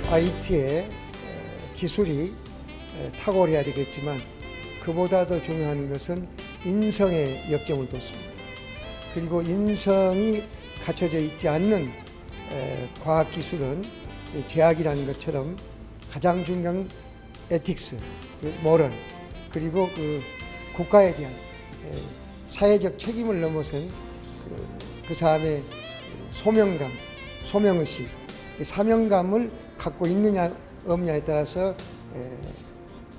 IT의 기술이 탁월해야 되겠지만 그보다 더 중요한 것은 인성의 역점을 뒀습니다. 그리고 인성이 갖춰져 있지 않는 과학기술은 제약이라는 것처럼 가장 중요한 에틱스, 모럴, 그리고 그 국가에 대한 사회적 책임을 넘어선 그 사람의 소명감, 소명의식, 사명감을 갖고 있느냐 없느냐에 따라서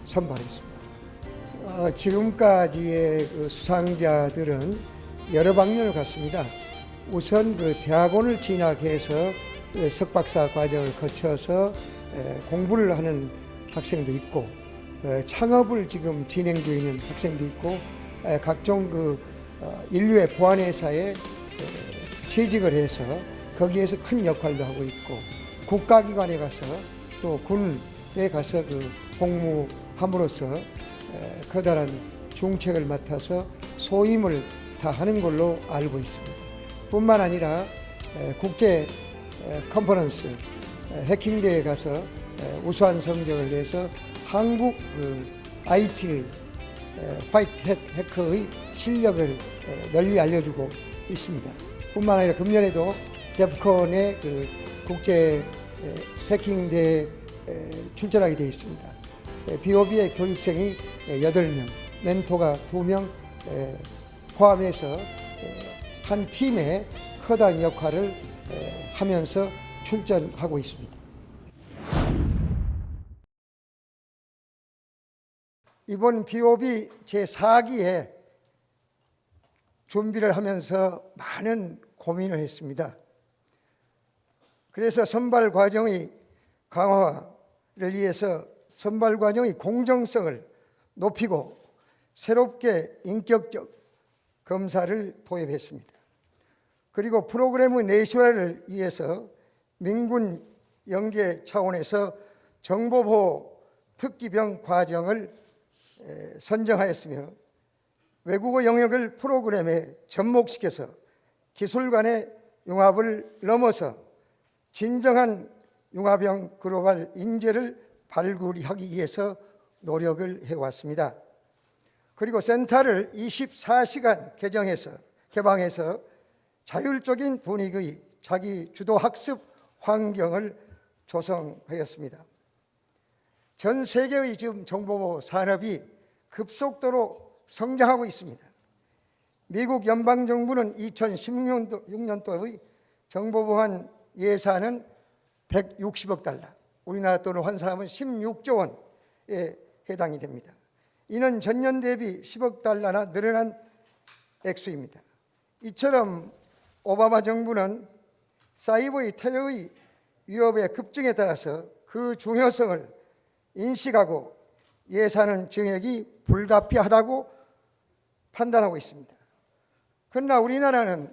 선발했습니다. 지금까지의 그 수상자들은 여러 방면을 갔습니다. 우선 그 대학원을 진학해서 석박사 과정을 거쳐서 공부를 하는 학생도 있고, 창업을 지금 진행 중에 있는 학생도 있고, 각종 그 인류의 보안회사에 취직을 해서 거기에서 큰 역할도 하고 있고, 국가기관에 가서 또 군에 가서 그 복무함으로써 커다란 중책을 맡아서 소임을 다 하는 걸로 알고 있습니다. 뿐만 아니라 국제 컨퍼런스 해킹대회에 가서 우수한 성적을 내서 한국 IT 화이트 해커의 실력을 널리 알려주고 있습니다. 뿐만 아니라 금년에도 데프콘의 그 국제 해킹대회에 출전하게 되어 있습니다. BOB의 교육생이 8명, 멘토가 2명 포함해서 한 팀의 커다란 역할을 하면서 출전하고 있습니다. 이번 BOB 제4기에 준비를 하면서 많은 고민을 했습니다. 그래서 선발 과정의 강화를 위해서 선발 과정의 공정성을 높이고 새롭게 인격적 검사를 도입했습니다. 그리고 프로그램의 내실화를 위해서 민군 연계 차원에서 정보보호 특기병 과정을 선정하였으며 외국어 영역을 프로그램에 접목시켜서 기술 간의 융합을 넘어서 진정한 융합형 글로벌 인재를 발굴하기 위해서 노력을 해왔습니다. 그리고 센터를 24시간 개방해서 자율적인 분위기의 자기 주도 학습 환경을 조성하였습니다. 전 세계의 지금 정보보호 산업이 급속도로 성장하고 있습니다. 미국 연방정부는 2016년도의 정보보안 예산은 160억 달러, 우리나라 돈으로 환산하면 16조 원에 해당이 됩니다. 이는 전년 대비 10억 달러나 늘어난 액수입니다. 이처럼 오바마 정부는 사이버의 테러의 위협의 급증에 따라서 그 중요성을 인식하고 예산은 증액이 불가피하다고 판단하고 있습니다. 그러나 우리나라는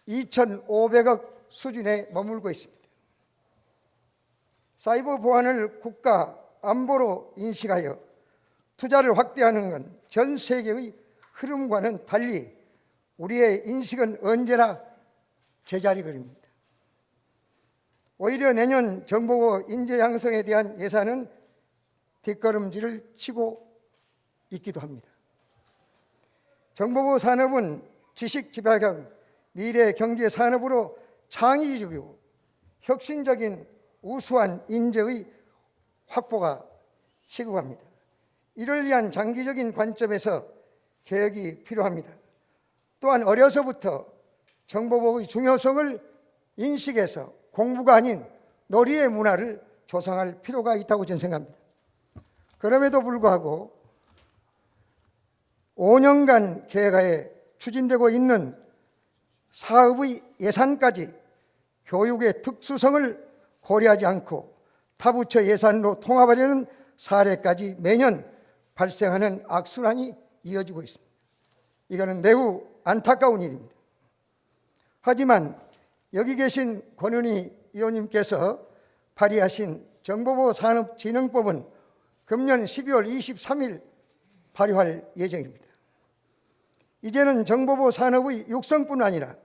2,500억 수준에 머물고 있습니다. 사이버 보안을 국가 안보로 인식하여 투자를 확대하는 건 전 세계의 흐름과는 달리 우리의 인식은 언제나 제자리걸음입니다. 오히려 내년 정보보호 인재 양성에 대한 예산은 뒷걸음질을 치고 있기도 합니다. 정보보호 산업은 지식집약형 미래 경제 산업으로 창의적이고 혁신적인 우수한 인재의 확보가 시급합니다. 이를 위한 장기적인 관점에서 개혁이 필요합니다. 또한 어려서부터 정보보호의 중요성을 인식해서 공부가 아닌 놀이의 문화를 조성할 필요가 있다고 저는 생각합니다. 그럼에도 불구하고 5년간 계획하에 추진되고 있는 사업의 예산까지 교육의 특수성을 고려하지 않고 타부처 예산으로 통합하려는 사례까지 매년 발생하는 악순환이 이어지고 있습니다. 이거는 매우 안타까운 일입니다. 하지만 여기 계신 권은희 의원님께서 발의하신 정보보호산업진흥법은 금년 12월 23일 발의할 예정입니다. 이제는 정보보호 산업의 육성뿐 아니라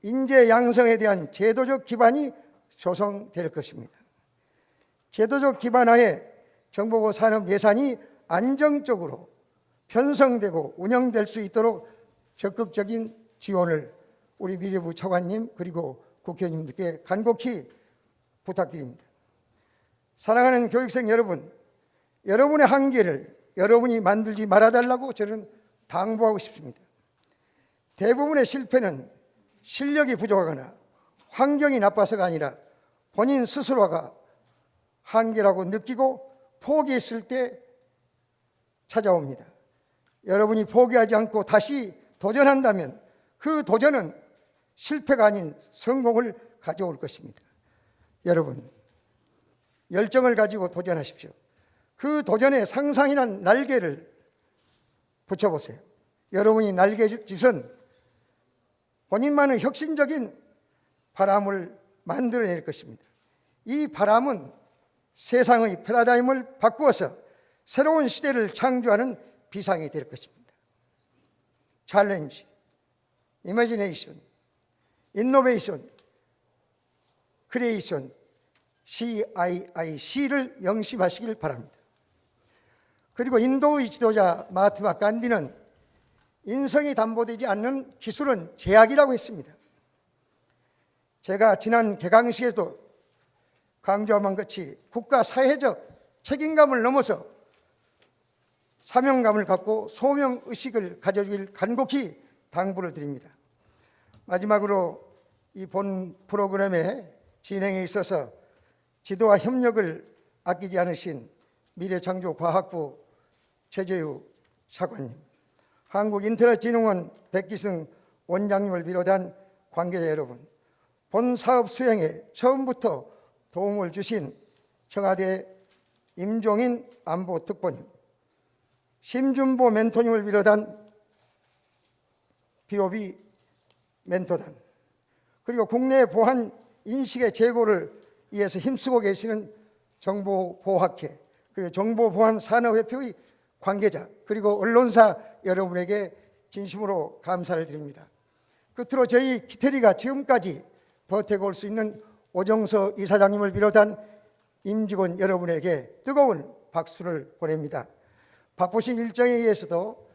인재 양성에 대한 제도적 기반이 조성될 것입니다. 제도적 기반하에 정보보 산업 예산이 안정적으로 편성되고 운영될 수 있도록 적극적인 지원을 우리 미래부 차관님 그리고 국회의원님들께 간곡히 부탁드립니다. 사랑하는 교육생 여러분, 여러분의 한계를 여러분이 만들지 말아달라고 저는 당부하고 싶습니다. 대부분의 실패는 실력이 부족하거나 환경이 나빠서가 아니라 본인 스스로가 한계라고 느끼고 포기했을 때 찾아옵니다. 여러분이 포기하지 않고 다시 도전한다면 그 도전은 실패가 아닌 성공을 가져올 것입니다. 여러분, 열정을 가지고 도전하십시오. 그 도전에 상상이란 날개를 붙여보세요. 여러분이 날개짓은 본인만의 혁신적인 바람을 만들어낼 것입니다. 이 바람은 세상의 패러다임을 바꾸어서 새로운 시대를 창조하는 비상이 될 것입니다. 챌린지, 이미지네이션, 인노베이션, 크리에이션, CIIC를 명심하시길 바랍니다. 그리고 인도의 지도자 마하트마 간디는 인성이 담보되지 않는 기술은 제약이라고 했습니다. 제가 지난 개강식에도 강조한 것이 국가 사회적 책임감을 넘어서 사명감을 갖고 소명의식을 가져주길 간곡히 당부를 드립니다. 마지막으로 이 본 프로그램의 진행에 있어서 지도와 협력을 아끼지 않으신 미래창조과학부 최재우 차관님, 한국인터넷진흥원 백기승 원장님을 비롯한 관계자 여러분, 본 사업 수행에 처음부터 도움을 주신 청와대 임종인 안보특보님, 심준보 멘토님을 비롯한 BOB 멘토단, 그리고 국내 보안 인식의 제고를 위해서 힘쓰고 계시는 정보보호학회, 그리고 정보보안산업협회의 관계자, 그리고 언론사 여러분에게 진심으로 감사를 드립니다. 끝으로 저희 기태리가 지금까지 버텨올 수 있는 오정서 이사장님을 비롯한 임직원 여러분에게 뜨거운 박수를 보냅니다. 바쁘신 일정에 의해서도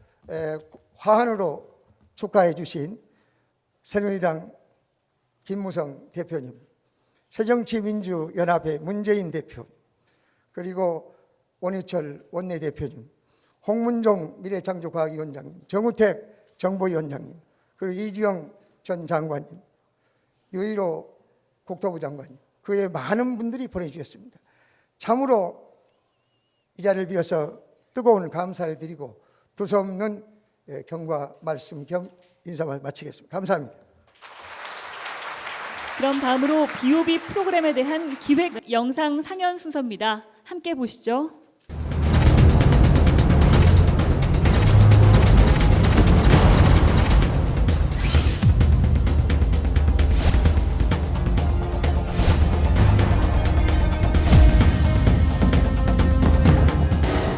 화환으로 축하해 주신 새누리당 김무성 대표님, 새정치민주연합회 문재인 대표, 그리고 원유철 원내대표님, 홍문종 미래창조과학위원장님, 정우택 정보위원장님, 그리고 이주영 전 장관님, 유일호 국토부 장관님, 그 외 많은 분들이 보내주셨습니다. 참으로 이 자리를 빌어서 뜨거운 감사를 드리고 두서없는 경과 말씀 겸 인사를 마치겠습니다. 감사합니다. 그럼 다음으로 BOB 프로그램에 대한 기획 영상 상연 순서입니다. 함께 보시죠.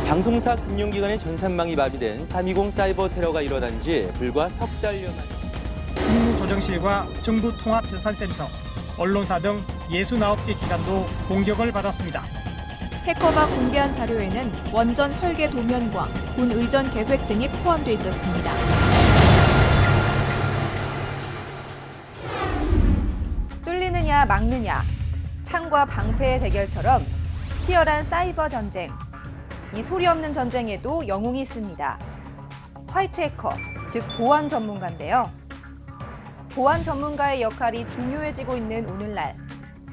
방송사 금융기관의 전산망이 마비된 3.20 사이버 테러가 일어난 지 불과 석 달여 만에 국무조정실과 정부통합전산센터, 언론사 등 69개 기관도 공격을 받았습니다. 해커가 공개한 자료에는 원전 설계 도면과 군 의전 계획 등이 포함되어 있었습니다. 뚫리느냐 막느냐, 창과 방패의 대결처럼 치열한 사이버 전쟁. 이 소리 없는 전쟁에도 영웅이 있습니다. 화이트 해커, 즉 보안 전문가인데요. 보안 전문가의 역할이 중요해지고 있는 오늘날,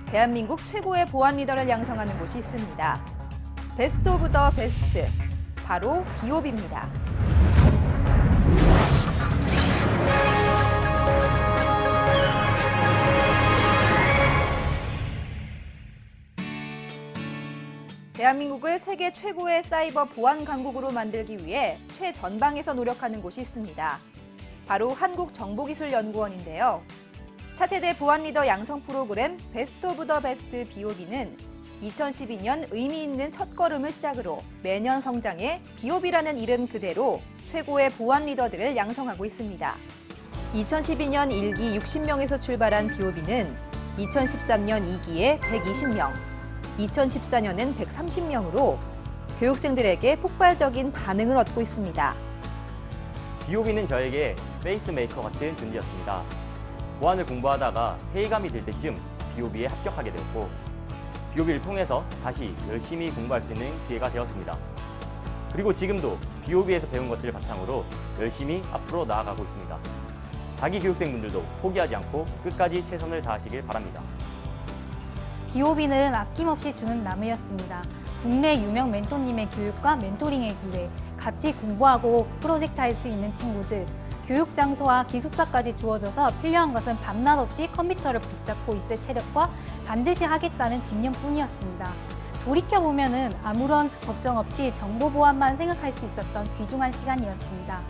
대한민국 최고의 보안 리더를 양성하는 곳이 있습니다. 베스트 오브 더 베스트, 바로 BOB입니다. 대한민국을 세계 최고의 사이버 보안 강국으로 만들기 위해 최전방에서 노력하는 곳이 있습니다. 바로 한국정보기술연구원인데요. 차세대 보안 리더 양성 프로그램 베스트 오브 더 베스트 BOB는 2012년 의미 있는 첫걸음을 시작으로 매년 성장해 BOB라는 이름 그대로 최고의 보안 리더들을 양성하고 있습니다. 2012년 1기 60명에서 출발한 BOB는 2013년 2기에 120명, 2014년엔 130명으로 교육생들에게 폭발적인 반응을 얻고 있습니다. 비오비는 저에게 페이스메이커 같은 존재였습니다. 보안을 공부하다가 회의감이 들 때쯤 비오비에 합격하게 되었고 비오비를 통해서 다시 열심히 공부할 수 있는 기회가 되었습니다. 그리고 지금도 비오비에서 배운 것들을 바탕으로 열심히 앞으로 나아가고 있습니다. 자기 교육생분들도 포기하지 않고 끝까지 최선을 다하시길 바랍니다. 비오비는 아낌없이 주는 나무였습니다. 국내 유명 멘토님의 교육과 멘토링의 기회, 같이 공부하고 프로젝트 할 수 있는 친구들, 교육 장소와 기숙사까지 주어져서 필요한 것은 밤낮 없이 컴퓨터를 붙잡고 있을 체력과 반드시 하겠다는 집념뿐이었습니다. 돌이켜보면은 아무런 걱정 없이 정보 보안만 생각할 수 있었던 귀중한 시간이었습니다.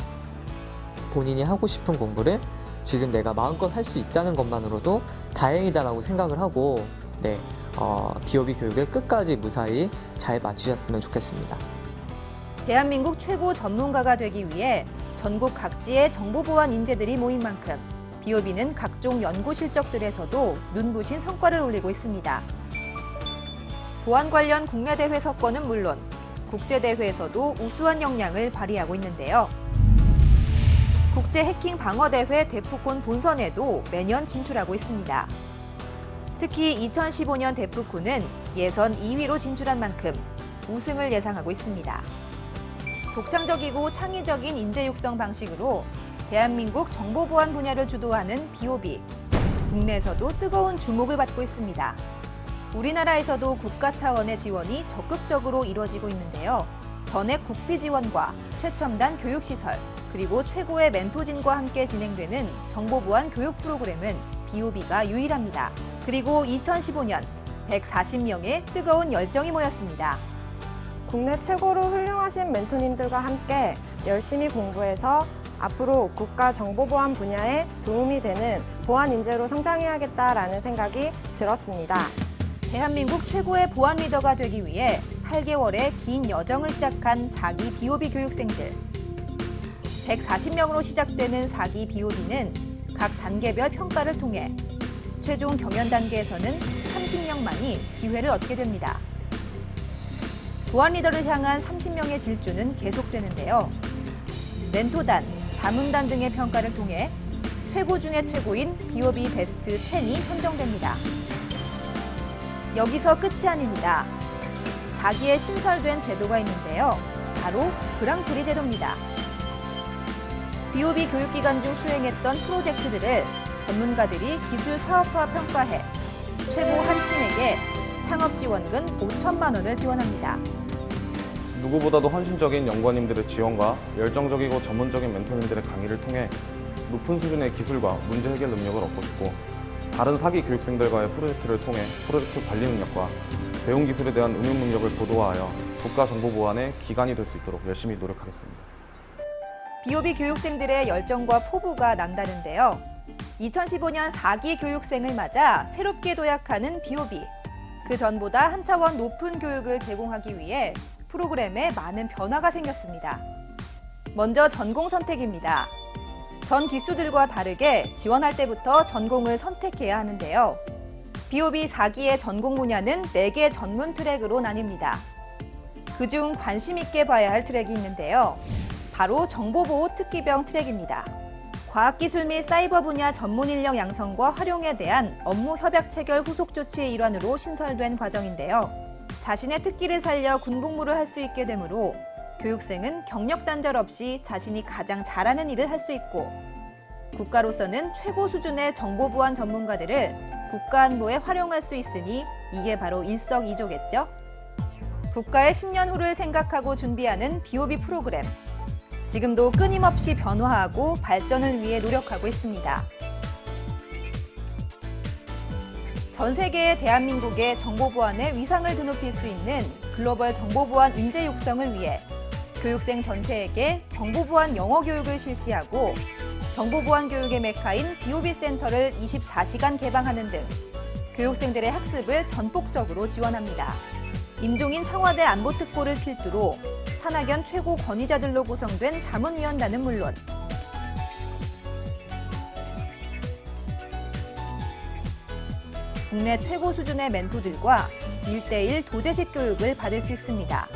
본인이 하고 싶은 공부를 지금 내가 마음껏 할 수 있다는 것만으로도 다행이다라고 생각을 하고 비오비 교육을 끝까지 무사히 잘 마치셨으면 좋겠습니다. 대한민국 최고 전문가가 되기 위해 전국 각지의 정보보안 인재들이 모인 만큼 비오비는 각종 연구 실적들에서도 눈부신 성과를 올리고 있습니다. 보안 관련 국내 대회 석권은 물론 국제 대회에서도 우수한 역량을 발휘하고 있는데요. 국제 해킹 방어 대회 데프콘 본선에도 매년 진출하고 있습니다. 특히 2015년 데프콘은 예선 2위로 진출한 만큼 우승을 예상하고 있습니다. 독창적이고 창의적인 인재 육성 방식으로 대한민국 정보보안 분야를 주도하는 비오비. 국내에서도 뜨거운 주목을 받고 있습니다. 우리나라에서도 국가 차원의 지원이 적극적으로 이루어지고 있는데요. 전액 국비 지원과 최첨단 교육시설, 그리고 최고의 멘토진과 함께 진행되는 정보보안 교육 프로그램은 비오비가 유일합니다. 그리고 2015년 140명의 뜨거운 열정이 모였습니다. 국내 최고로 훌륭하신 멘토님들과 함께 열심히 공부해서 앞으로 국가 정보보안 분야에 도움이 되는 보안 인재로 성장해야겠다라는 생각이 들었습니다. 대한민국 최고의 보안 리더가 되기 위해 8개월의 긴 여정을 시작한 4기 비오비 교육생들. 140명으로 시작되는 4기 비오비는 각 단계별 평가를 통해 최종 경연 단계에서는 30명만이 기회를 얻게 됩니다. 보안 리더를 향한 30명의 질주는 계속되는데요. 멘토단, 자문단 등의 평가를 통해 최고 중에 최고인 비오비 베스트 10이 선정됩니다. 여기서 끝이 아닙니다. 4기에 신설된 제도가 있는데요. 바로 그랑프리 제도입니다. 비오비 교육기간 중 수행했던 프로젝트들을 전문가들이 기술 사업화 평가해 최고 한 팀에게 창업지원금 5천만 원을 지원합니다. 누구보다도 헌신적인 연구원님들의 지원과 열정적이고 전문적인 멘토님들의 강의를 통해 높은 수준의 기술과 문제 해결 능력을 얻고 싶고 다른 4기 교육생들과의 프로젝트를 통해 프로젝트 관리 능력과 배운 기술에 대한 응용 능력을 도도화하여 국가정보보안의 기관이 될 수 있도록 열심히 노력하겠습니다. 비오비 교육생들의 열정과 포부가 남다른데요. 2015년 4기 교육생을 맞아 새롭게 도약하는 비오비. 그 전보다 한 차원 높은 교육을 제공하기 위해 프로그램에 많은 변화가 생겼습니다. 먼저 전공 선택입니다. 전 기수들과 다르게 지원할 때부터 전공을 선택해야 하는데요. 비오비 4기의 전공 분야는 4개 전문 트랙으로 나뉩니다. 그중 관심 있게 봐야 할 트랙이 있는데요. 바로 정보보호 특기병 트랙입니다. 과학기술 및 사이버 분야 전문 인력 양성과 활용에 대한 업무 협약 체결 후속 조치의 일환으로 신설된 과정인데요. 자신의 특기를 살려 군복무를 할 수 있게 되므로 교육생은 경력 단절 없이 자신이 가장 잘하는 일을 할 수 있고 국가로서는 최고 수준의 정보보안 전문가들을 국가안보에 활용할 수 있으니 이게 바로 일석이조겠죠? 국가의 10년 후를 생각하고 준비하는 비오비 프로그램. 지금도 끊임없이 변화하고 발전을 위해 노력하고 있습니다. 전 세계의 대한민국의 정보보안의 위상을 드높일 수 있는 글로벌 정보보안 인재 육성을 위해 교육생 전체에게 정보보안 영어 교육을 실시하고 정보보안 교육의 메카인 비오비 센터를 24시간 개방하는 등 교육생들의 학습을 전폭적으로 지원합니다. 임종인 청와대 안보특보를 필두로 산학연 최고 권위자들로 구성된 자문위원단은 물론 국내 최고 수준의 멘토들과 1:1 도제식 교육을 받을 수 있습니다.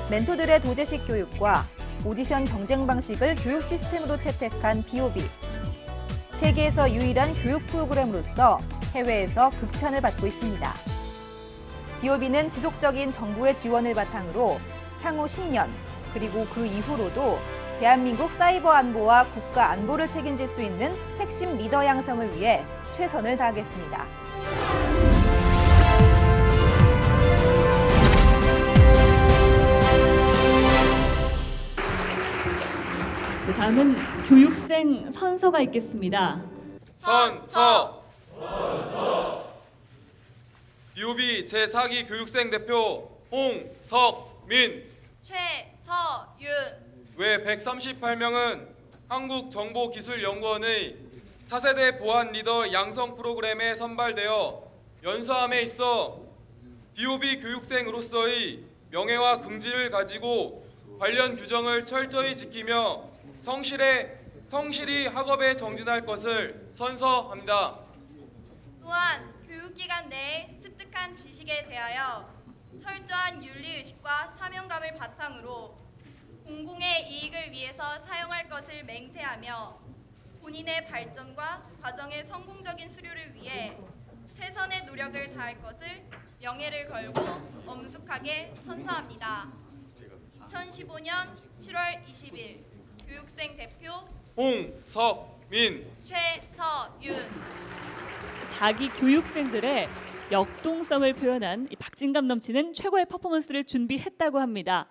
멘토들의 도제식 교육과 오디션 경쟁 방식을 교육 시스템으로 채택한 BOB. 세계에서 유일한 교육 프로그램으로서 해외에서 극찬을 받고 있습니다. BOB는 지속적인 정부의 지원을 바탕으로 향후 10년, 그리고 그 이후로도 대한민국 사이버 안보와 국가 안보를 책임질 수 있는 핵심 리더 양성을 위해 최선을 다하겠습니다. 다음은 교육생 선서가 있겠습니다. 선서. BOB 제4기 교육생 대표 홍석민. 최서윤. 외 138명은 한국정보기술연구원의 차세대 보안 리더 양성 프로그램에 선발되어 연수함에 있어 BOB 교육생으로서의 명예와 긍지를 가지고 관련 규정을 철저히 지키며 성실히 학업에 정진할 것을 선서합니다. 또한 교육기간 내에 습득한 지식에 대하여 철저한 윤리의식과 사명감을 바탕으로 공공의 이익을 위해서 사용할 것을 맹세하며 본인의 발전과 과정의 성공적인 수료를 위해 최선의 노력을 다할 것을 명예를 걸고 엄숙하게 선서합니다. 2015년 7월 20일 교육생 대표 홍석민. 최서윤. 4기 교육생들의 역동성을 표현한 이 박진감 넘치는 최고의 퍼포먼스를 준비했다고 합니다.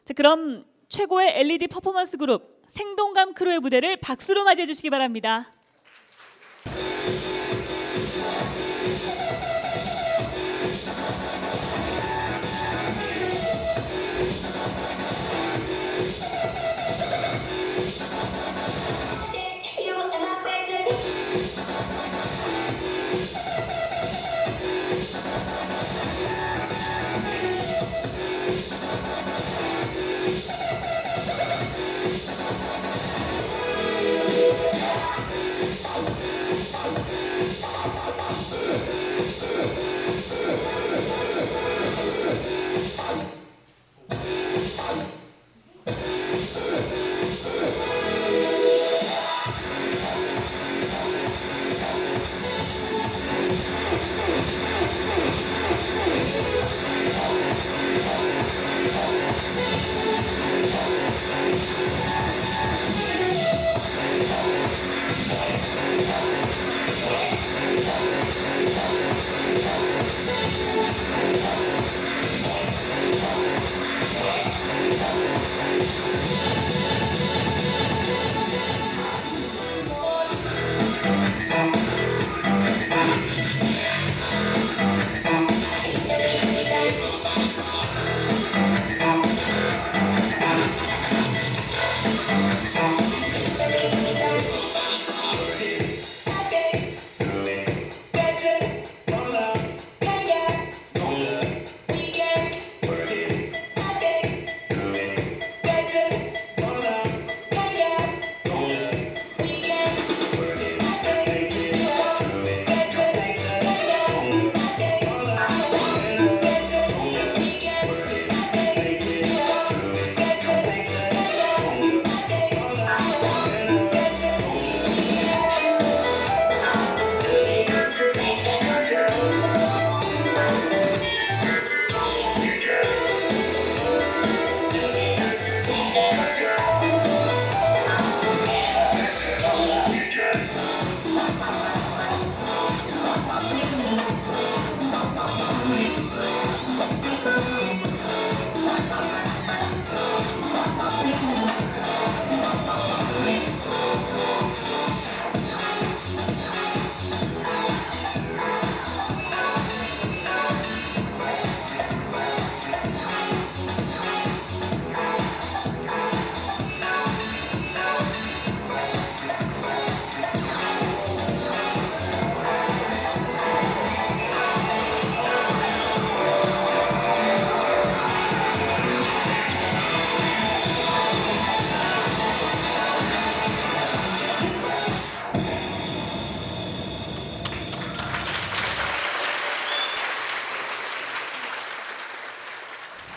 자, 그럼 최고의 LED 퍼포먼스 그룹 생동감 크루의 무대를 박수로 맞이해 주시기 바랍니다.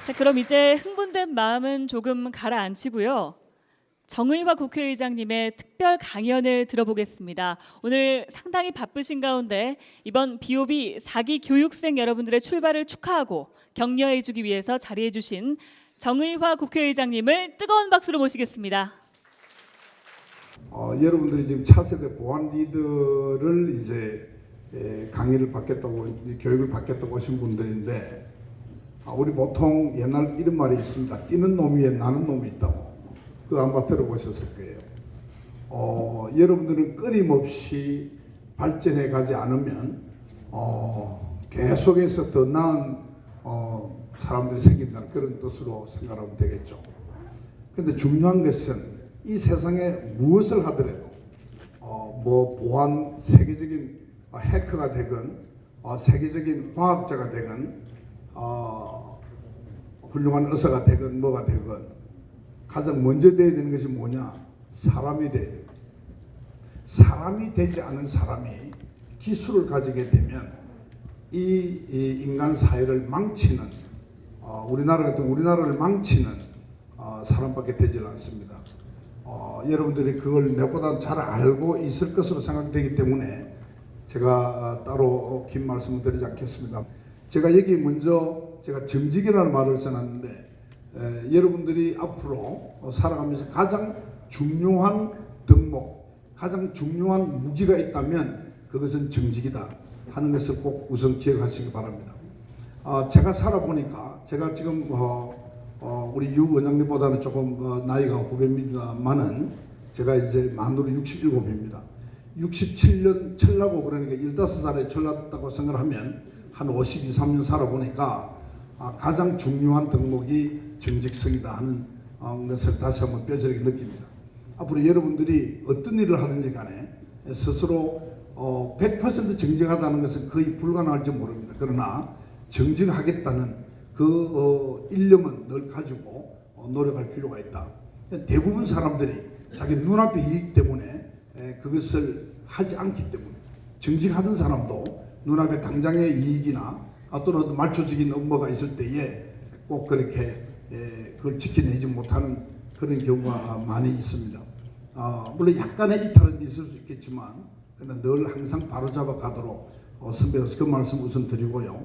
자, 그럼 이제 흥분된 마음은 조금 가라앉히고요. 정의화 국회의장님의 특별 강연을 들어보겠습니다. 오늘 상당히 바쁘신 가운데 이번 BOB 4기 교육생 여러분들의 출발을 축하하고 격려해 주기 위해서 자리해 주신 정의화 국회의장님을 뜨거운 박수로 모시겠습니다. 여러분들이 지금 차세대 보안 리더를 이제 강의를 받겠다고, 교육을 받겠다고 오신 분들인데, 우리 보통 옛날 이런 말이 있습니다. 뛰는 놈 위에 나는 놈이 있다고. 그거 아마 들어보셨을 거예요. 여러분들은 끊임없이 발전해 가지 않으면 계속해서 더 나은 사람들이 생긴다는 그런 뜻으로 생각하면 되겠죠. 그런데 중요한 것은 이 세상에 무엇을 하더라도 뭐 보안 세계적인 해커가 되건 세계적인 과학자가 되건 훌륭한 의사가 되건 뭐가 되건 가장 먼저 돼야 되는 것이 뭐냐? 사람이 돼야 돼요. 사람이 되지 않은 사람이 기술을 가지게 되면 이 인간 사회를 망치는 우리나라 같은 우리나라를 망치는 사람밖에 되질 않습니다. 여러분들이 그걸 내보다 잘 알고 있을 것으로 생각되기 때문에 제가 따로 긴 말씀을 드리지 않겠습니다. 제가 여기 먼저 제가 정직이라는 말을 써놨는데 여러분들이 앞으로 살아가면서 가장 중요한 덕목, 가장 중요한 무기가 있다면 그것은 정직이다 하는 것을 꼭 우선 기억하시기 바랍니다. 제가 살아보니까 제가 지금 우리 유 원장님보다는 조금 나이가 후배입니다만은 제가 이제 만으로 67입니다. 67년 철나고 그러니까 15살에 철났다고 생각하면 한 52, 3년 살아보니까 가장 중요한 덕목이 정직성이다 하는 것을 다시 한번 뼈저리게 느낍니다. 앞으로 여러분들이 어떤 일을 하든지 간에 스스로 100% 정직하다는 것은 거의 불가능할지 모릅니다. 그러나 정직하겠다는 그 일념은 늘 가지고 노력할 필요가 있다. 대부분 사람들이 자기 눈앞의 이익 때문에 그것을 하지 않기 때문에 정직하던 사람도 눈앞에 당장의 이익이나 또는 어떤 말초적인 업무가 있을 때에 꼭 그렇게 그걸 지켜내지 못하는 그런 경우가 많이 있습니다. 물론 약간의 이탈은 있을 수 있겠지만 늘 항상 바로잡아 가도록 선배로서 그 말씀 우선 드리고요.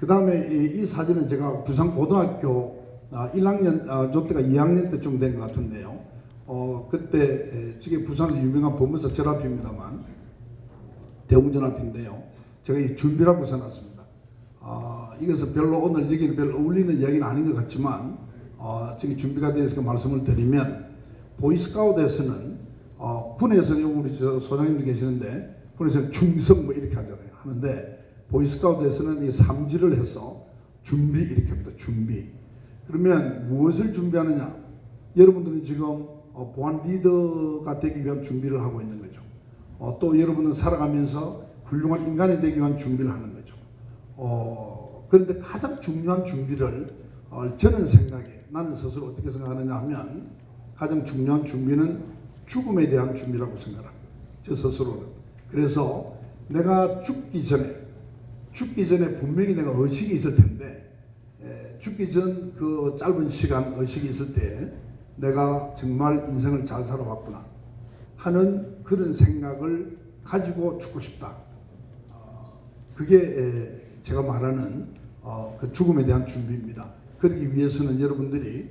그 다음에 이 사진은 제가 부산 고등학교 1학년, 저 때가 2학년 때쯤 된 것 같은데요. 그때 저게 부산에서 유명한 법무사 절 앞입니다만 대웅전 앞인데요. 제가 이 준비라고 써놨습니다. 이것은 별로 오늘 여기는 별로 어울리는 이야기는 아닌 것 같지만 저기 준비가 되어서 말씀을 드리면 보이스카우트에서는 군에서 우리 소장님도 계시는데 군에서는 충성 뭐 이렇게 하잖아요. 하는데 보이스카우트에서는 이 삼지를 해서 준비 이렇게 합니다. 준비. 그러면 무엇을 준비하느냐? 여러분들은 지금 보안 리더가 되기 위한 준비를 하고 있는 거죠. 또 여러분은 살아가면서 훌륭한 인간이 되기 위한 준비를 하는 거죠. 그런데 가장 중요한 준비를 저는 생각해 나는 스스로 어떻게 생각하느냐 하면 가장 중요한 준비는 죽음에 대한 준비라고 생각합니다. 저 스스로는. 그래서 내가 죽기 전에 분명히 내가 의식이 있을 텐데 죽기 전 그 짧은 시간 의식이 있을 때 내가 정말 인생을 잘 살아왔구나 하는 그런 생각을 가지고 죽고 싶다. 그게 제가 말하는 그 죽음에 대한 준비입니다. 그러기 위해서는 여러분들이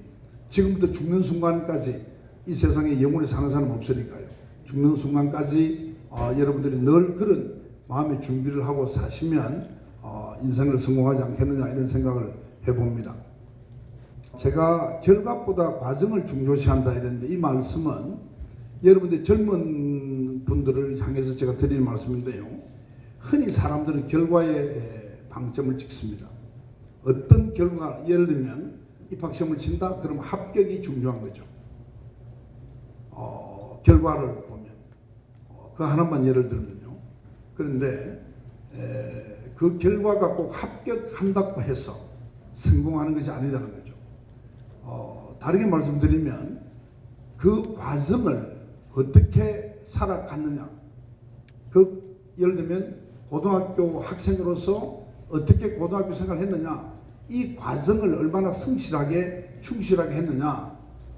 지금부터 죽는 순간까지 이 세상에 영원히 사는 사람 없으니까요. 죽는 순간까지 여러분들이 늘 그런 마음의 준비를 하고 사시면 인생을 성공하지 않겠느냐 이런 생각을 해봅니다. 제가 결과보다 과정을 중요시한다 이랬는데 이 말씀은 여러분들 젊은 분들을 향해서 제가 드리는 말씀인데요. 흔히 사람들은 결과에 방점을 찍습니다. 어떤 결과, 예를 들면 입학시험을 친다? 그럼 합격이 중요한 거죠. 결과를 보면 그 하나만 예를 들면요. 그런데 그 결과가 꼭 합격한다고 해서 성공하는 것이 아니라는 거죠. 다르게 말씀드리면 그 과정을 어떻게 살아갔느냐. 예를 들면 고등학교 학생으로서 어떻게 고등학교 생활을 했느냐. 이 과정을 얼마나 성실하게 충실하게 했느냐,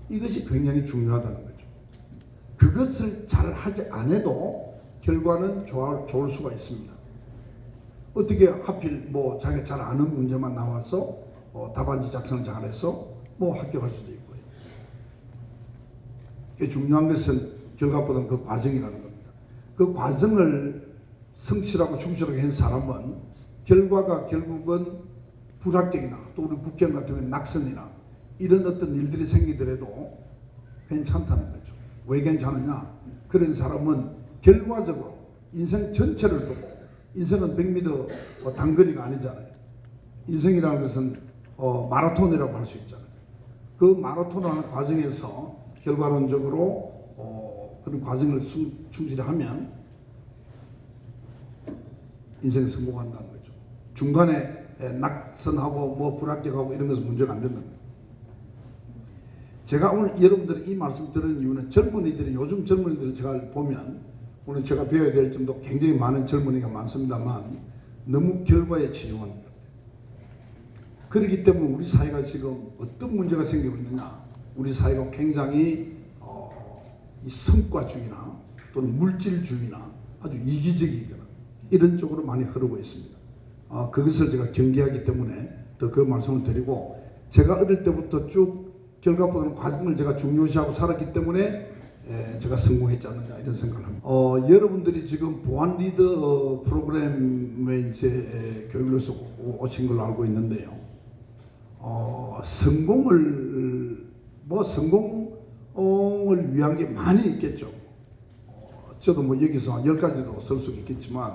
이것이 굉장히 중요하다는 거죠. 그것을 잘 하지 않아도 결과는 좋을 수가 있습니다. 어떻게 하필 뭐 자기가 잘 아는 문제만 나와서 답안지 작성을 잘해서 뭐 합격할 수도 있고요. 중요한 것은 결과보다는 그 과정이라는 겁니다. 그 과정을 성실하고 충실하게 한 사람은 결과가 결국은 불합격이나 또 우리 국경 같으면 낙선이나 이런 어떤 일들이 생기더라도 괜찮다는 거죠. 왜 괜찮으냐? 그런 사람은 결과적으로 인생 전체를 두고, 인생은 100m 단거리가 아니잖아요. 인생이라는 것은 마라톤이라고 할 수 있잖아요. 그 마라톤을 하는 과정에서 결과론적으로 그런 과정을 충실히 하면 인생에 성공한다는 거죠. 중간에 낙선하고 뭐 불합격하고 이런 것은 문제가 안 된다는 거예요. 제가 오늘 여러분들이 이 말씀 드리는 이유는 젊은이들이, 요즘 젊은이들을 제가 보면, 오늘 제가 배워야 될 점도 굉장히 많은 젊은이가 많습니다만 너무 결과에 치중하는 것 같아요. 그렇기 때문에 우리 사회가 지금 어떤 문제가 생기고 있느냐, 우리 사회가 굉장히 이 성과주의나 또는 물질주의나 아주 이기적이거나 이런 쪽으로 많이 흐르고 있습니다. 그것을 제가 경계하기 때문에 더 그 말씀을 드리고, 제가 어릴 때부터 쭉 결과보다는 과정을 제가 중요시하고 살았기 때문에 제가 성공했지 않느냐 이런 생각을 합니다. 여러분들이 지금 보안 리더 프로그램에 이제 교육을 해서 오신 걸로 알고 있는데요. 성공을 위한 게 많이 있겠죠. 저도 뭐 여기서 10가지도 쓸 수 있겠지만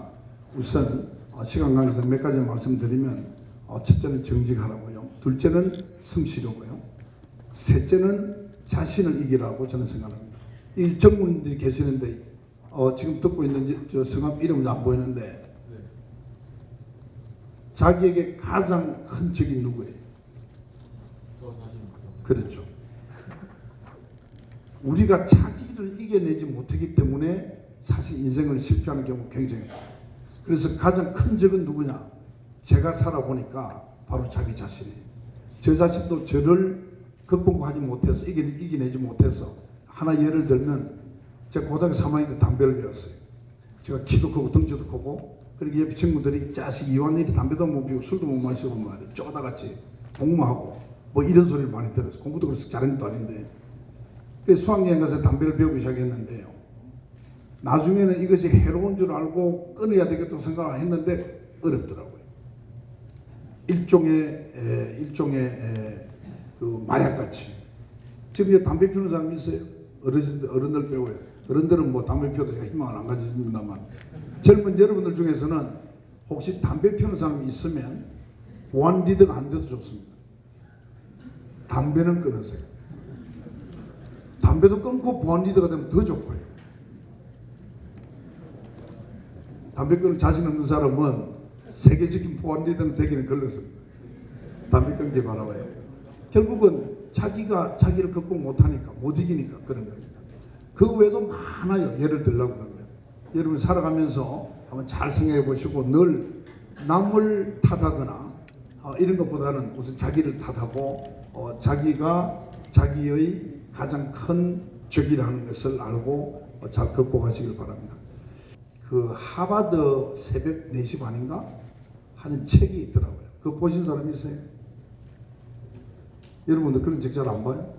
우선 시간 관계에서 몇 가지 말씀드리면, 첫째는 정직하라고요. 둘째는 성실하고요. 셋째는 자신을 이기라고 저는 생각합니다. 이 젊은이들이 계시는데 지금 듣고 있는 저 성함 이름은 안 보이는데 자기에게 가장 큰 적이 누구예요? 그렇죠. 우리가 자기를 이겨내지 못하기 때문에 사실 인생을 실패하는 경우가 굉장히 많아요. 그래서 가장 큰 적은 누구냐? 제가 살아보니까 바로 자기 자신이에요. 저 자신도 저를 극복하지 못해서 이겨내지 못해서, 하나 예를 들면 제가 고등학교 3학년 때 담배를 배웠어요. 제가 키도 크고 덩치도 크고, 그리고 옆에 친구들이 자식 이완일이 담배도 못 피우고 술도 못 마시고 말이에요. 쪼다같이 공부하고 뭐 이런 소리를 많이 들었어요. 공부도 그렇게 잘하는 것도 아닌데. 그래서 수학여행 가서 담배를 배우기 시작했는데요. 나중에는 이것이 해로운 줄 알고 끊어야 되겠다고 생각을 했는데 어렵더라고요. 일종의 그 마약같이. 지금 이제 담배 피우는 사람이 있어요? 어른들 배워요. 어른들은 뭐 담배 피워도 제가 희망을 안 가집니다만, 젊은 여러분들 중에서는 혹시 담배 피우는 사람이 있으면 보안 리더가 안 돼도 좋습니다. 담배는 끊으세요. 담배도 끊고 보안 리더가 되면 더 좋고요. 담배 끊을 자신 없는 사람은 세계적인 보안 리더는 되기는 걸렸습니다. 담배 끊기 바라봐요. 결국은 자기가 자기를 극복 못하니까, 못 이기니까 그런 겁니다. 그 외에도 많아요. 예를 들려고 그러면 여러분 살아가면서 한번 잘 생각해 보시고, 늘 남을 탓하거나 이런 것보다는 우선 자기를 탓하고 자기가 자기의 가장 큰 적이라는 것을 알고 잘 극복하시길 바랍니다. 그 하버드 새벽 4시 반인가 하는 책이 있더라고요. 그거 보신 사람이 있어요? 여러분들 그런 책 잘 안 봐요?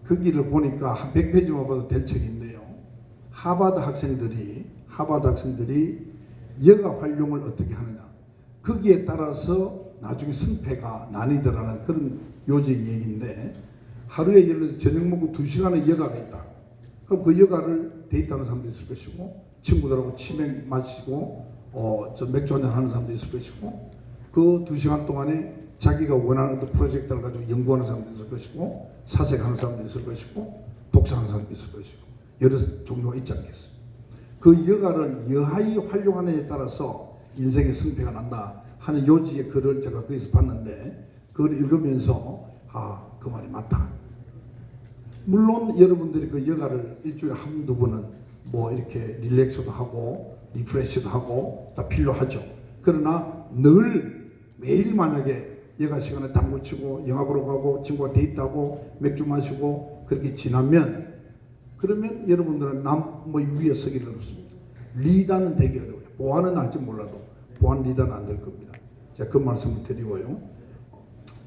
거기를 보니까 한 100페이지만 봐도 될 책인데요. 하버드 학생들이 여가 활용을 어떻게 하느냐, 거기에 따라서 나중에 승패가 나뉘더라는 그런 요지의 얘기인데, 하루에 예를 들어서 저녁 먹고 2시간의 여가가 있다. 그럼 그 여가를 데이트하는 사람도 있을 것이고, 친구들하고 치맥 마시고 저 맥주 한잔 하는 사람도 있을 것이고, 그 2시간 동안에 자기가 원하는 어떤 프로젝트를 가지고 연구하는 사람도 있을 것이고, 사색하는 사람도 있을 것이고, 독서하는 사람도 있을 것이고, 여러 종류가 있지 않겠어요? 그 여가를 여하이 활용하느냐에 따라서 인생의 승패가 난다 하는 요지의 글을 제가 거기서 봤는데, 그걸 읽으면서 그 말이 맞다. 물론 여러분들이 그 여가를 일주일에 한두 번은 뭐 이렇게 릴렉스도 하고 리프레시도 하고 다 필요하죠. 그러나 늘 매일 만약에 여가 시간에 당구 치고 영화 보러 가고 친구와 데이트하고 맥주 마시고 그렇게 지나면 그러면 여러분들은 남 위에 서기는 어렵습니다. 리더는 되게 어려워요. 보안은 알지 몰라도 보안 리더는 안 될 겁니다. 제가 그 말씀을 드리고요.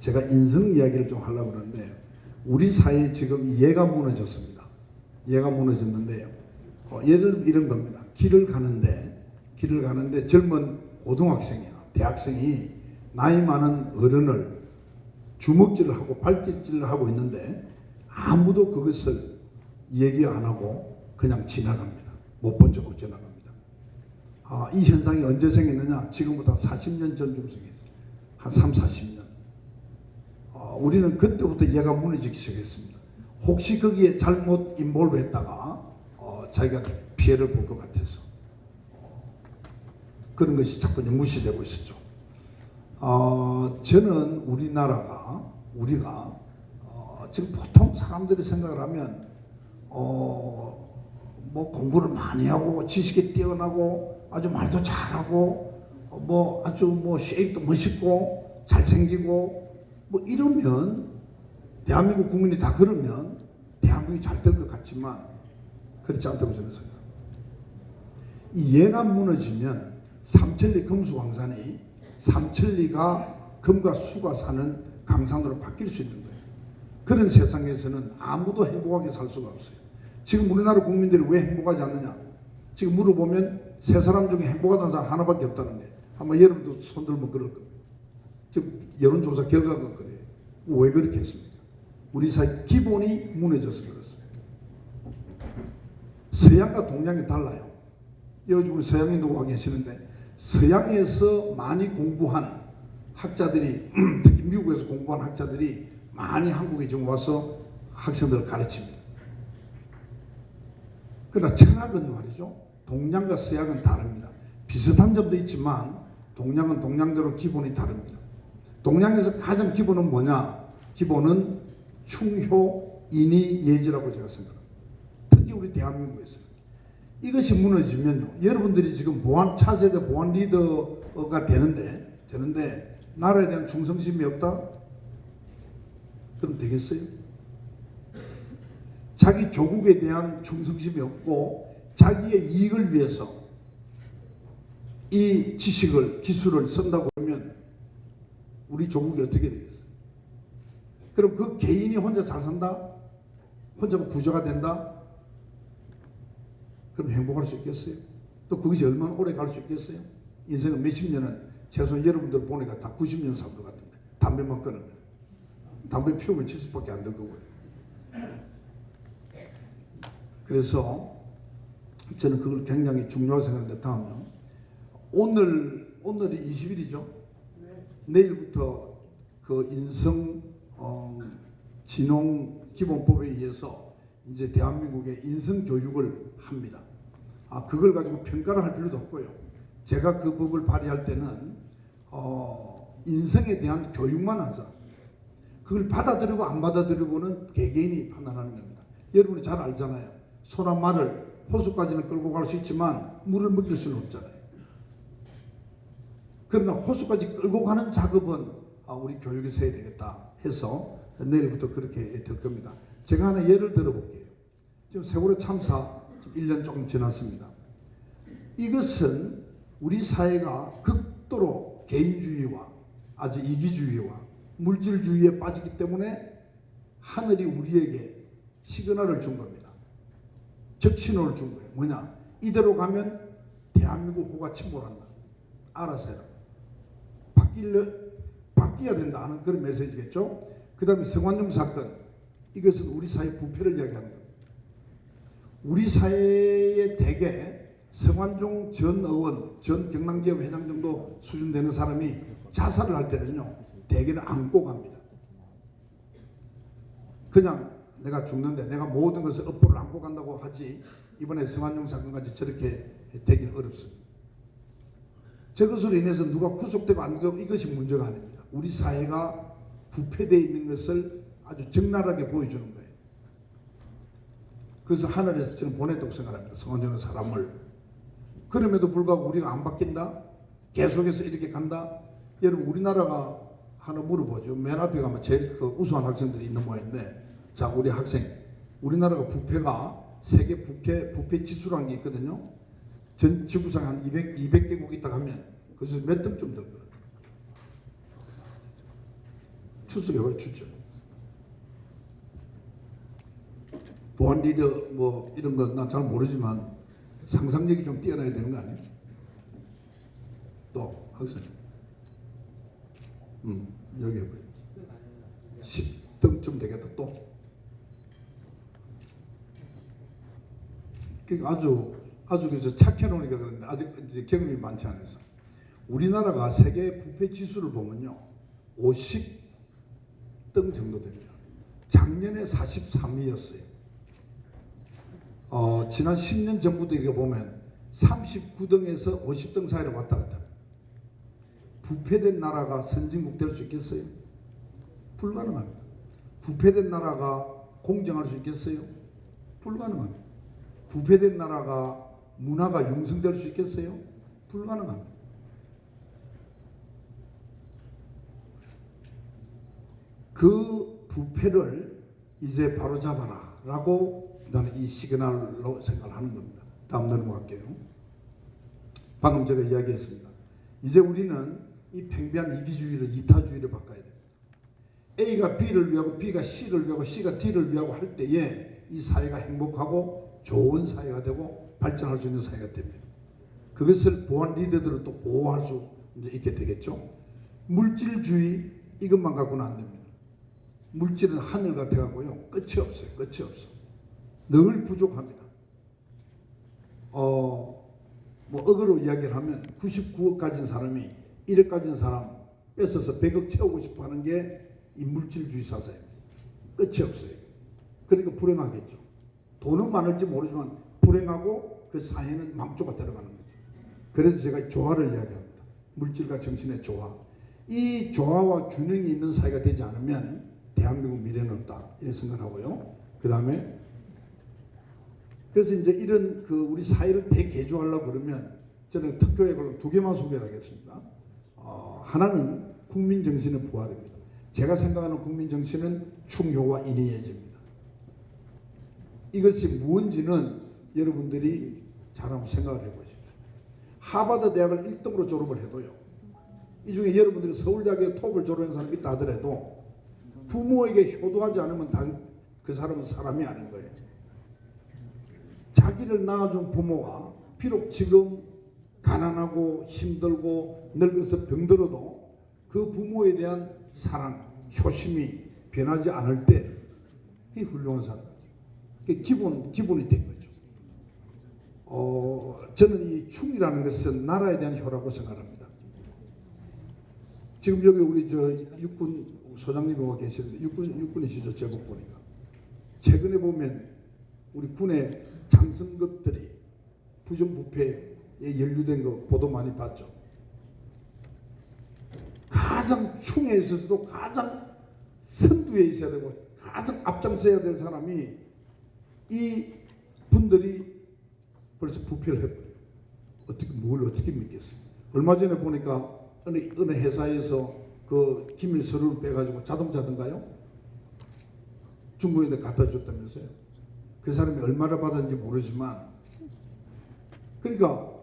제가 인성 이야기를 좀 하려고 그러는데 우리 사회에 지금 이해가 무너졌습니다. 이해가 무너졌는데요. 예를 들면 이런 겁니다. 길을 가는데 젊은 고등학생이나 대학생이 나이 많은 어른을 주먹질을 하고 발길질을 하고 있는데 아무도 그것을 얘기 안 하고 그냥 지나갑니다. 못 본 척하고 지나갑니다. 이 현상이 언제 생겼느냐? 지금부터 40년 전쯤 생겼어요. 한 3, 40년. 우리는 그때부터 얘가 무너지기 시작했습니다. 혹시 거기에 잘못 인볼브 했다가 자기가 피해를 볼 것 같아서 그런 것이 자꾸 무시되고 있었죠. 저는 우리가 지금 보통 사람들이 생각을 하면 뭐 공부를 많이 하고 지식에 뛰어나고 아주 말도 잘하고 아주 쉐입도 멋있고 잘생기고 이러면 대한민국 국민이 다 그러면 대한민국이 잘 될 것 같지만 그렇지 않다고 저는 생각합니다. 이 얘가 무너지면 삼천리 금수강산이 삼천리가 금과 수가 사는 강산으로 바뀔 수 있는 거예요. 그런 세상에서는 아무도 행복하게 살 수가 없어요. 지금 우리나라 국민들이 왜 행복하지 않느냐? 지금 물어보면 세 사람 중에 행복하다는 사람 하나밖에 없다는데 한번 여러분도 손들면 그럴 겁니다. 즉 여론조사 결과가 그래요. 왜 그렇게 했습니까? 우리 사회 기본이 무너져서 그렇습니다. 서양과 동양이 달라요. 요즘 서양에 누가 계시는데 서양에서 많이 공부한 학자들이 특히 미국에서 공부한 학자들이 많이 한국에 지금 와서 학생들을 가르칩니다. 그러나 철학은 말이죠. 동양과 서양은 다릅니다. 비슷한 점도 있지만 동양은 동양대로 기본이 다릅니다. 동양에서 가장 기본은 뭐냐? 기본은 충효, 인의, 예지라고 제가 생각합니다. 특히 우리 대한민국에서. 이것이 무너지면요. 여러분들이 지금 차세대 보안 리더가 되는데 나라에 대한 충성심이 없다? 그럼 되겠어요? 자기 조국에 대한 충성심이 없고 자기의 이익을 위해서 이 지식을, 기술을 쓴다고 하면 우리 조국이 어떻게 되겠어요? 그럼 그 개인이 혼자 잘 산다? 혼자가 부자가 된다? 그럼 행복할 수 있겠어요? 또 그것이 얼마나 오래 갈 수 있겠어요? 인생은 몇십 년은 최소한 여러분들 보니까 다 90년 살 것 같은데 담배만 끊으면 담배 피우면 70밖에 안 될 거고요. 그래서 저는 그걸 굉장히 중요하게 생각하는데 다음요. 오늘이 20일이죠. 내일부터 그 진홍기본법에 의해서 이제 대한민국의 인성교육을 합니다. 그걸 가지고 평가를 할 필요도 없고요. 제가 그 법을 발의할 때는 인성에 대한 교육만 하자. 그걸 받아들이고 안 받아들이고는 개개인이 판단하는 겁니다. 여러분이 잘 알잖아요. 소란 말을 호수까지는 끌고 갈 수 있지만 물을 먹일 수는 없잖아요. 그러나 호수까지 끌고 가는 작업은 우리 교육에서 해야 되겠다 해서 내일부터 그렇게 될 겁니다. 제가 하나 예를 들어볼게요. 지금 세월호 참사 1년 조금 지났습니다. 이것은 우리 사회가 극도로 개인주의와 아주 이기주의와 물질주의에 빠지기 때문에 하늘이 우리에게 시그널을 준 겁니다. 적신호를 준 거예요. 뭐냐? 이대로 가면 대한민국 호가 침몰한다. 알아서 해라. 바뀌어야 된다 하는 그런 메시지겠죠. 그 다음에 성완종 사건. 이것은 우리 사회 부패를 이야기하는 겁니다. 우리 사회에 대개 성완종 전 의원, 전 경남기업 회장 정도 수준 되는 사람이 자살을 할 때는요. 대개는 안고 갑니다. 그냥 내가 죽는데 내가 모든 것을 업보를 안고 간다고 하지 이번에 성완종 사건까지 저렇게 되기는 어렵습니다. 저것으로 인해서 누가 구속되고 안 되고 이것이 문제가 아닙니다. 우리 사회가 부패되어 있는 것을 아주 적나라하게 보여주는 거예요. 그래서 하늘에서 저는 보냈다고 생각합니다. 성완종 사람을. 그럼에도 불구하고 우리가 안 바뀐다? 계속해서 이렇게 간다. 여러분 우리나라가 하나 물어보죠. 맨 앞에 가면 제일 그 우수한 학생들이 있는 모양인데, 자 우리 학생, 우리나라가 부패가 세계 부패 지수라는 게 있거든요. 전 지구상 한 200개국 있다 하면 그래서 몇 등쯤 될 거예요. 추측해봐요, 추측. 보안 리더 뭐 이런 거 난 잘 모르지만 상상력이 좀 뛰어나야 되는 거 아니에요? 또 학생. 여기 해봐요. 10등쯤 되겠다 또. 그러니까 아주 그저 착해 놓으니까 그런데 아직 이제 경험이 많지 않아서. 우리나라가 세계 부패 지수를 보면요, 50등 정도 됩니다. 작년에 43위였어요. 지난 10년 전부터 이렇게 보면 39등에서 50등 사이를 왔다 갔다 합니다. 부패된 나라가 선진국 될 수 있겠어요? 불가능합니다. 부패된 나라가 공정할 수 있겠어요? 불가능합니다. 부패된 나라가 문화가 융성될 수 있겠어요? 불가능합니다. 그 부패를 이제 바로잡아라 라고 나는 이 시그널로 생각하는 겁니다. 다음 넘어갈게요. 방금 제가 이야기했습니다. 이제 우리는 이 팽배한 이기주의를 이타주의를 바꿔야 돼요. A가 B를 위하고 B가 C를 위하고 C가 D를 위하고 할 때에 이 사회가 행복하고 좋은 사회가 되고 발전할 수 있는 사회가 됩니다. 그것을 보안 리더들은 또 보호할 수 있게 되겠죠. 물질주의 이것만 갖고는 안 됩니다. 물질은 하늘 같아가고요, 끝이 없어요. 끝이 없어. 늘 부족합니다. 뭐 억으로 이야기를 하면 99억 가진 사람이 1억 가진 사람 뺏어서 100억 채우고 싶어 하는 게 이 물질주의 사상입니다. 끝이 없어요. 그러니까 불행하겠죠. 돈은 많을지 모르지만 불행하고 그 사회는 망조가 들어가는 거죠. 그래서 제가 조화를 이야기합니다. 물질과 정신의 조화. 이 조화와 균형이 있는 사회가 되지 않으면 대한민국 미래는 없다. 이렇게 생각하고요. 그 다음에 그래서 이제 이런 그 우리 사회를 대개조하려고 그러면 저는 특교획을 두 개만 소개를 하겠습니다. 하나는 국민정신의 부활입니다. 제가 생각하는 국민정신은 충효와 인의예지입니다. 이것이 무엇인지는 여러분들이 잘 한번 생각을 해보십시오. 하버드 대학을 1등으로 졸업을 해도요, 이 중에 여러분들이 서울대학에 톱을 졸업한 사람이 있다 하더라도 부모에게 효도하지 않으면 그 사람은 사람이 아닌 거예요. 자기를 낳아준 부모가 비록 지금 가난하고 힘들고 늙어서 병들어도 그 부모에 대한 사랑, 효심이 변하지 않을 때 이 훌륭한 사람. 기본이 된 거죠. 저는 이 충이라는 것은 나라에 대한 효라고 생각합니다. 지금 여기 우리 저 육군 소장님이 와 계시는데 육군이시죠, 제복 보니까. 최근에 보면 우리 군의 장성급들이 부정부패에 연루된 거 보도 많이 봤죠. 가장 충에 있어서도 가장 선두에 있어야 되고 가장 앞장서야 될 사람이 이 분들이 벌써 부패를 해버려요. 뭘 어떻게 믿겠어요? 얼마 전에 보니까 어느 회사에서 그 기밀 서류를 빼가지고 자동차든가요? 중국인들 갖다 줬다면서요? 그 사람이 얼마나 받았는지 모르지만, 그러니까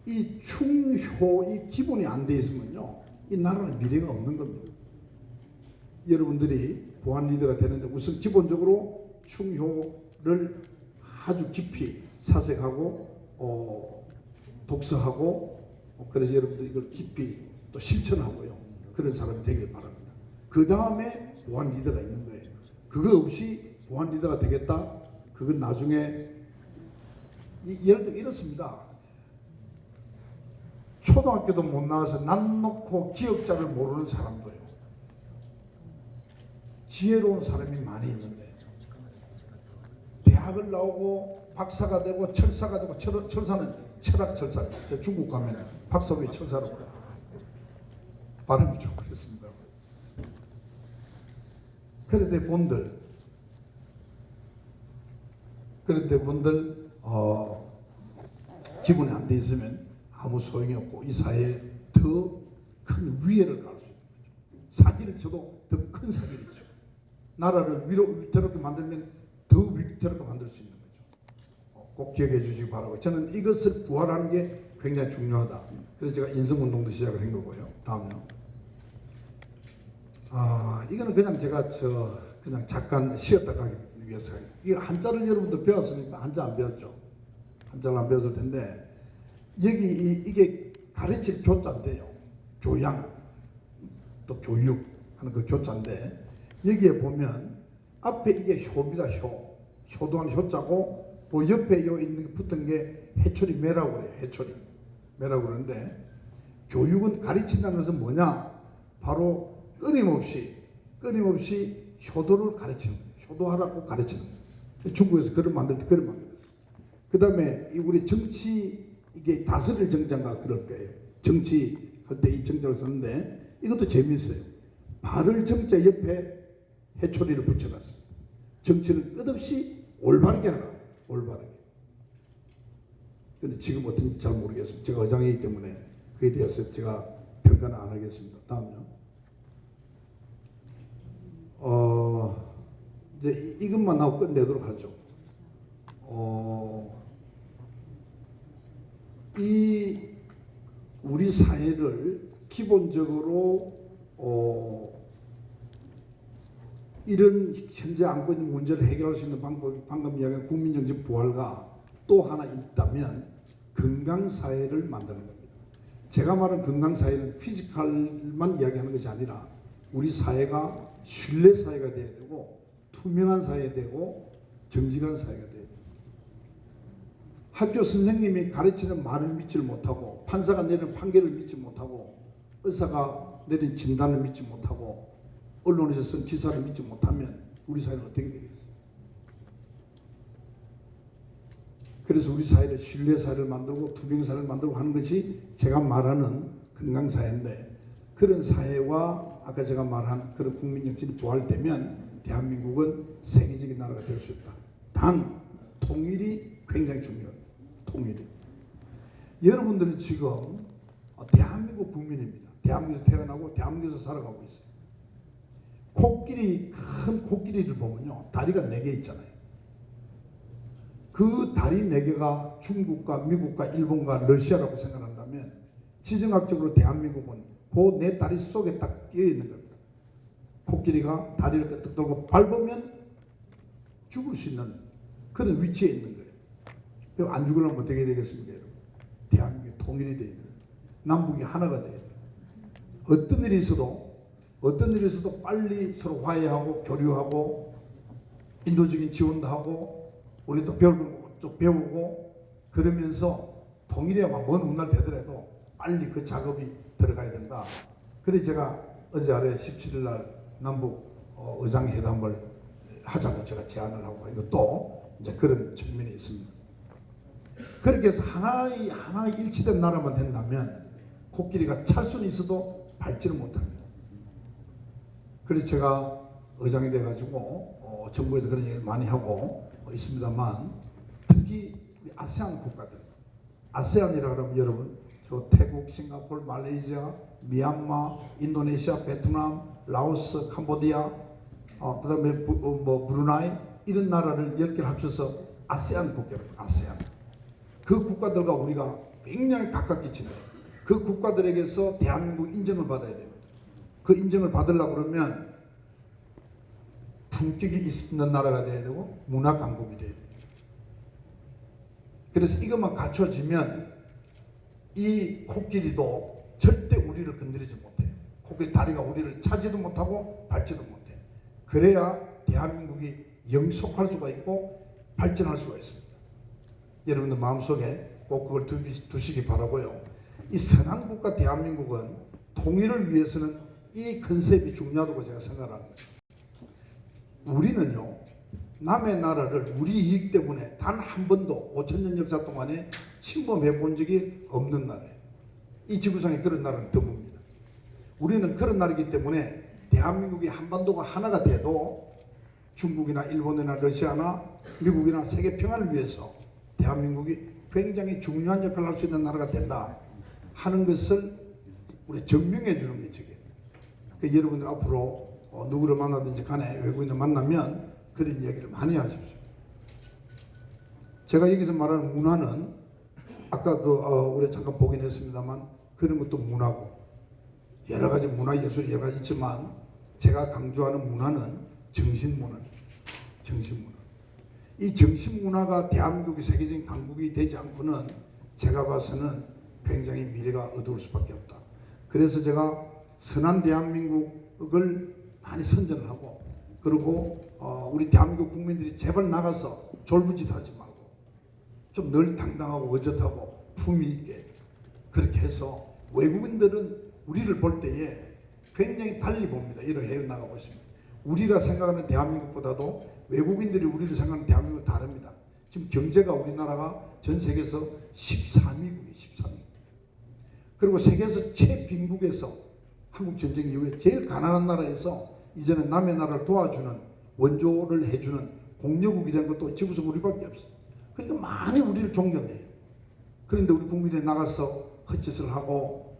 이 충효, 이 기본이 안 돼 있으면요, 이 나라는 미래가 없는 겁니다. 여러분들이 보안 리더가 되는데 우선 기본적으로 충효를 아주 깊이 사색하고 독서하고, 그래서 여러분들이 이걸 깊이 또 실천하고요, 그런 사람이 되길 바랍니다. 그 다음에 보안 리더가 있는 거예요. 그거 없이 보안 리더가 되겠다? 그건 나중에 예를 들어 이렇습니다. 초등학교도 못 나와서 난 놓고 기억자를 모르는 사람도요, 지혜로운 사람이 많이 있는데, 대학을 나오고 박사가 되고 철사가 되고, 철사는 철학 철사, 중국 가면 박사 왜 철사로 그래? 발음이 좀 그렇습니다. 그런데 본들 기본이 안 돼 있으면 아무 소용이 없고 이 사회에 더 큰 위해를 가할 수 있는 거죠. 사기를 쳐도 더 큰 사기를 쳐. 나라를 위태롭게 만들면 더 위태롭게 만들 수 있는 거죠. 꼭 기억해 주시기 바라고. 저는 이것을 부활하는 게 굉장히 중요하다. 그래서 제가 인성운동도 시작을 한 거고요. 다음요. 이거는 그냥 제가 그냥 잠깐 쉬었다 가기 위해서. 이게 한자를 여러분들 배웠습니까? 한자 안 배웠죠? 한자를 안 배웠을 텐데, 이게 가르칠 교자인데요. 교양, 또 교육 하는 그 교자인데, 여기에 보면 앞에 이게 효입니다. 효도한 효자고, 그 옆에 요 있는 게 붙은 게 해초리 매라고 그래요. 해초리 매라고 그러는데, 교육은 가르친다는 것은 뭐냐? 바로 끊임없이 효도를 가르치는 거예요. 효도하라고 가르치는 거예요. 중국에서 글을 만들 때 글을 만들었어요. 그 다음에 우리 정치, 이게 다스릴 정자인가 그럴 거예요. 정치 할 때 이 정자를 썼는데, 이것도 재미있어요. 바를 정자 옆에 해초리를 붙여놨습니다. 정치는 끝없이 올바르게 하라. 올바르게. 근데 지금 어떤지 잘 모르겠습니다. 제가 의장이기 때문에 그에 대해서 제가 평가는 안 하겠습니다. 다음요. 이제 이것만 하고 끝내도록 하죠. 이 우리 사회를 기본적으로 이런 현재 안고 있는 문제를 해결할 수 있는 방법이 방금 이야기한 국민정신 부활과 또 하나 있다면 건강사회를 만드는 겁니다. 제가 말한 건강사회는 피지컬만 이야기하는 것이 아니라 우리 사회가 신뢰사회가 돼야 되고 투명한 사회가 되고 정직한 사회가 돼야 돼요. 학교 선생님이 가르치는 말을 믿지 못하고 판사가 내린 판결을 믿지 못하고 의사가 내린 진단을 믿지 못하고 언론에서 쓴 기사를 믿지 못하면 우리 사회는 어떻게 되겠어요? 그래서 우리 사회를 신뢰사회를 만들고 투명사회를 만들고 하는 것이 제가 말하는 건강사회인데, 그런 사회와 아까 제가 말한 그런 국민정신이 부활되면 대한민국은 세계적인 나라가 될 수 있다. 단 통일이 굉장히 중요합니다. 통일이. 여러분들은 지금 대한민국 국민입니다. 대한민국에서 태어나고 대한민국에서 살아가고 있어요. 코끼리, 큰 코끼리를 보면요, 다리가 4개 있잖아요. 그 다리 4개가 중국과 미국과 일본과 러시아라고 생각한다면 지정학적으로 대한민국은 그 4다리 속에 딱 끼어 있는 겁니다. 코끼리가 다리를 끄떡 들고 밟으면 죽을 수 있는 그런 위치에 있는 거예요. 안 죽으려면 어떻게 되겠습니까, 여러분? 대한민국이 통일이 되어야 돼요. 남북이 하나가 돼야 돼요. 어떤 일이 있어도 빨리 서로 화해하고 교류하고 인도적인 지원도 하고 우리 또 배울 거 좀 배우고 그러면서 통일에만 먼 훗날 되더라도 빨리 그 작업이 들어가야 된다. 그래서 제가 어제 아래 17일 날 남북 의장회담을 하자고 제가 제안을 하고 이것도 이제 그런 측면이 있습니다. 그렇게 해서 하나의 일치된 나라만 된다면 코끼리가 찰 수는 있어도 밟지를 못합니다. 그래서 제가 의장이 돼가지고 정부에도 그런 얘기를 많이 하고 있습니다만, 특히 우리 아세안 국가들, 아세안이라 그러면 여러분 저 태국, 싱가포르, 말레이시아, 미얀마, 인도네시아, 베트남, 라오스, 캄보디아, 그다음에 브루나이 이런 나라를 10개를 합쳐서 아세안 국가입니다. 아세안. 그 국가들과 우리가 굉장히 가깝게 지내요. 그 국가들에게서 대한민국 인정을 받아야 돼요. 그 인정을 받으려고 그러면 품격이 있는 나라가 돼야 되고 문화 강국이 돼야 돼요. 그래서 이것만 갖춰지면 이 코끼리도 절대 우리를 건드리지 못해요. 코끼리 다리가 우리를 차지도 못하고 밟지도 못해요. 그래야 대한민국이 영속할 수가 있고 발전할 수가 있습니다. 여러분들 마음속에 꼭 그걸 두시기 바라고요. 이 선한 국가 대한민국은 통일을 위해서는 이 컨셉이 중요하다고 제가 생각합니다. 우리는요, 남의 나라를 우리 이익 때문에 단 한 번도 5,000년 역사 동안에 침범해 본 적이 없는 나라예요. 이 지구상에 그런 나라는 드뭅니다. 우리는 그런 나라이기 때문에 대한민국이 한반도가 하나가 돼도 중국이나 일본이나 러시아나 미국이나 세계 평화를 위해서 대한민국이 굉장히 중요한 역할을 할 수 있는 나라가 된다 하는 것을 우리 증명해 주는 게 저게. 그러니까 여러분들 앞으로 누구를 만나든지 간에 외국인을 만나면 그런 이야기를 많이 하십시오. 제가 여기서 말하는 문화는 아까 우리 잠깐 보긴 했습니다만 그런 것도 문화고 여러 가지 문화 예술이 여러 가지 있지만 제가 강조하는 문화는 정신문화입니다. 정신문화. 이 정신문화가 대한민국이 세계적인 강국이 되지 않고는 제가 봐서는 굉장히 미래가 어두울 수밖에 없다. 그래서 제가 선한 대한민국을 많이 선전하고 그리고 우리 대한민국 국민들이 제발 나가서 졸부짓하지 말고 좀 늘 당당하고 어젓하고 품위 있게 그렇게 해서 외국인들은 우리를 볼 때에 굉장히 달리 봅니다. 이런 해외 나가보시면 우리가 생각하는 대한민국보다도 외국인들이 우리를 생각하는 대한민국은 다릅니다. 지금 경제가 우리나라가 전 세계에서 13위국이에요. 13위. 그리고 세계에서 최빈국에서 한국 전쟁 이후에 제일 가난한 나라에서 이제는 남의 나라를 도와주는 원조를 해주는 공여국이 된 것도 지구상 우리밖에 없어요. 그러니까 많이 우리를 존경해요. 그런데 우리 국민이 나가서 헛짓을 하고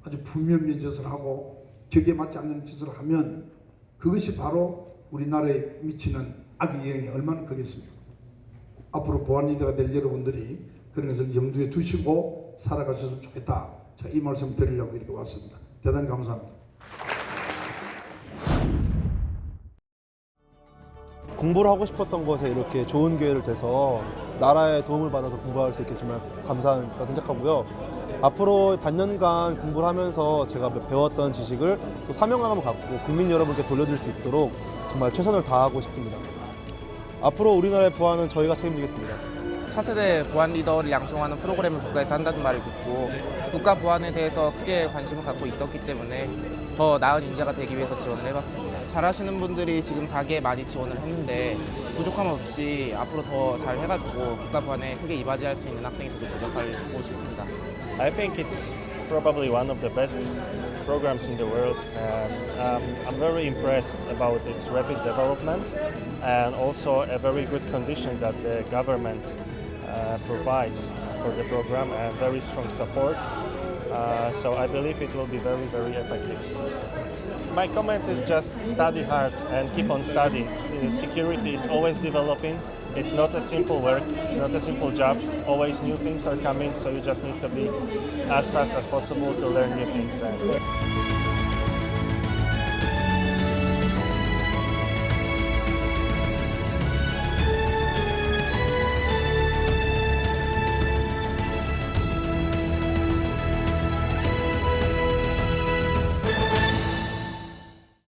아주 분명한 짓을 하고 격에 맞지 않는 짓을 하면 그것이 바로 우리나라에 미치는 악영향이 얼마나 크겠습니까? 앞으로 보안 리더가 될 여러분들이 그런 것을 염두에 두시고 살아가셨으면 좋겠다. 자, 이 말씀 드리려고 이렇게 왔습니다. 대단히 감사합니다. 공부를 하고 싶었던 것에 이렇게 좋은 기회를 돼서 나라의 도움을 받아서 공부할 수 있게 정말 감사하다고 생각하고요. 앞으로 반년간 공부를 하면서 제가 배웠던 지식을 또 사명감을 갖고 국민 여러분께 돌려드릴 수 있도록 정말 최선을 다하고 싶습니다. 앞으로 우리나라의 보안은 저희가 책임지겠습니다. 차세대 보안 리더를 양성하는 프로그램을 국가에서 한다는 말을 듣고 국가 보안에 대해서 크게 관심을 갖고 있었기 때문에 더 나은 인재가 되기 위해서 지원을 해봤습니다. 잘하시는 분들이 지금 4기에 많이 지원을 했는데 부족함 없이 앞으로 더 잘 해가지고 국가 보안에 크게 이바지할 수 있는 학생이 되도록 노력하고 싶습니다. I think it's probably one of the best programs in the world. I'm very impressed about its rapid development and also a very good condition that the government provides for the program and very strong support. So I believe it will be very, very effective. My comment is just study hard and keep on studying. Security is always developing. It's not a simple work, it's not a simple job. Always new things are coming, so you just need to be as fast as possible to learn new things.